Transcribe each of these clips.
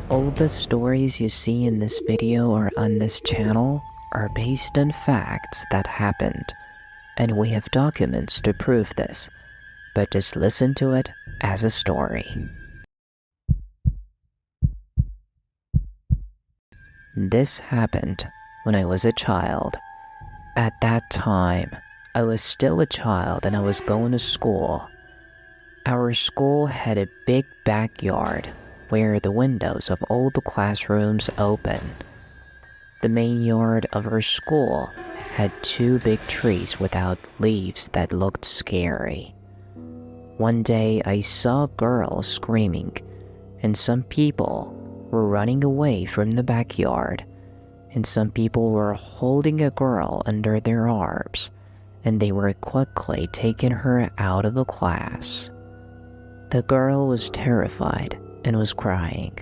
All the stories you see in this video or on this channel are based on facts that happened, and we have documents to prove this, but just listen to it as a story. This happened when I was a child. At that time, I was still a child and I was going to school. Our school had a big backyard where the windows of all the classrooms opened. The main yard of our school had two big trees without leaves that looked scary. One day I saw girls screaming, and some people were running away from the backyard, and some people were holding a girl under their arms, and they were quickly taking her out of the class. The girl was terrified and was crying.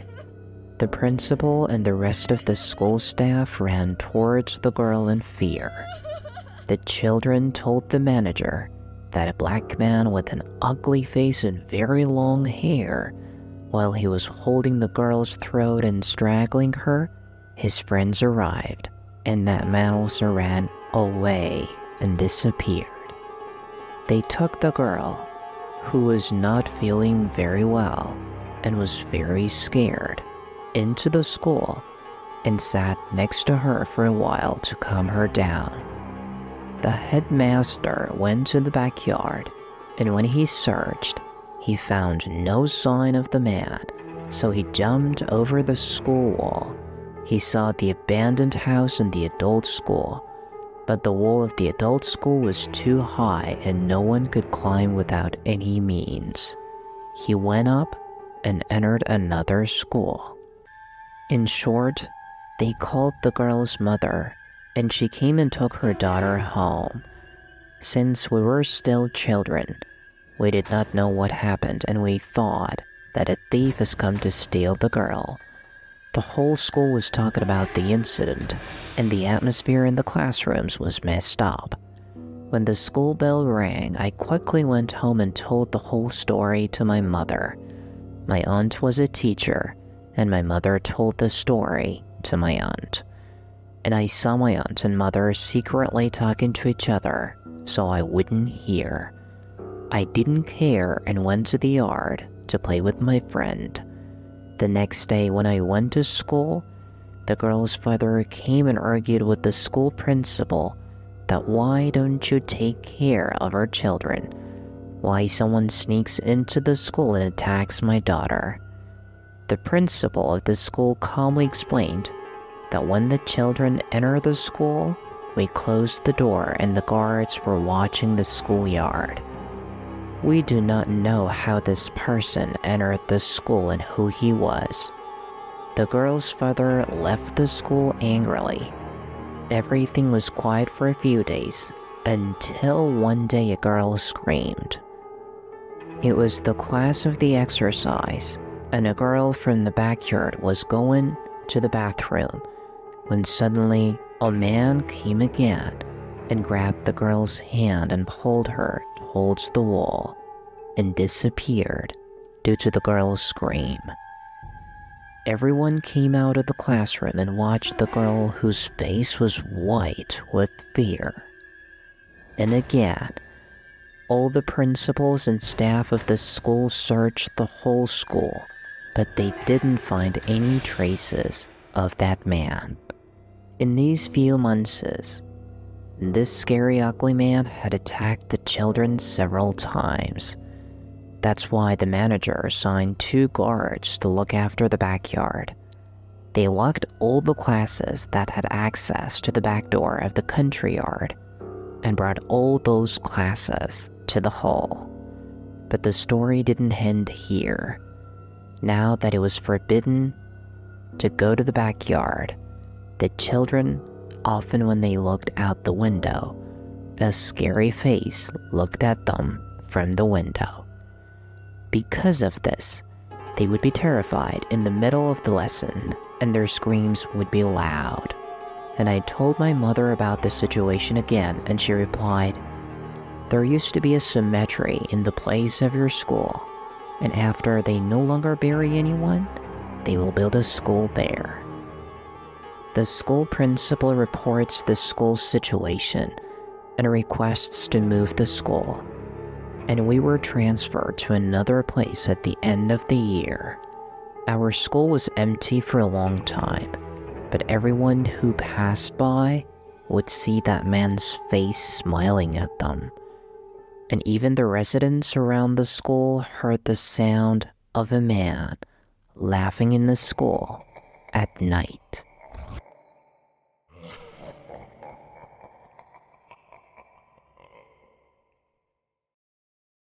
The principal and the rest of the school staff ran towards the girl in fear. The children told the manager that a black man with an ugly face and very long hair, while he was holding the girl's throat and strangling her, his friends arrived, and that man also ran away and disappeared. They took the girl, who was not feeling very well and was very scared, into the school and sat next to her for a while to calm her down. The headmaster went to the backyard, and when he searched, he found no sign of the man, so he jumped over the school wall. He saw the abandoned house and the adult school, but the wall of the adult school was too high and no one could climb without any means. He went up and entered another school. In short, they called the girl's mother, and she came and took her daughter home. Since we were still children, we did not know what happened, and we thought that a thief has come to steal the girl. The whole school was talking about the incident, and the atmosphere in the classrooms was messed up. When the school bell rang, I quickly went home and told the whole story to my mother. My aunt was a teacher, and my mother told the story to my aunt. And I saw my aunt and mother secretly talking to each other, so I wouldn't hear. I didn't care and went to the yard to play with my friend. The next day when I went to school, the girl's father came and argued with the school principal that why don't you take care of our children? Why someone sneaks into the school and attacks my daughter? The principal of the school calmly explained that when the children enter the school, we closed the door and the guards were watching the schoolyard. We do not know how this person entered the school and who he was. The girl's father left the school angrily. Everything was quiet for a few days, until one day a girl screamed. It was the class of the exercise, and a girl from the backyard was going to the bathroom, when suddenly a man came again and grabbed the girl's hand and pulled her towards the wall and disappeared due to the girl's scream. Everyone came out of the classroom and watched the girl whose face was white with fear. And again, all the principals and staff of the school searched the whole school, but they didn't find any traces of that man. In these few months, this scary ugly man had attacked the children several times. That's why the manager assigned 2 guards to look after the backyard. They locked all the classes that had access to the back door of the country yard and brought all those classes to the hall. But the story didn't end here. Now that it was forbidden to go to the backyard, the children, often when they looked out the window, a scary face looked at them from the window. Because of this, they would be terrified in the middle of the lesson, and their screams would be loud. And I told my mother about the situation again, and she replied, "There used to be a cemetery in the place of your school, and after they no longer bury anyone, they will build a school there. The school principal reports the school's situation and requests to move the school, and we were transferred to another place at the end of the year. Our school was empty for a long time, but everyone who passed by would see that man's face smiling at them. And even the residents around the school heard the sound of a man laughing in the school at night.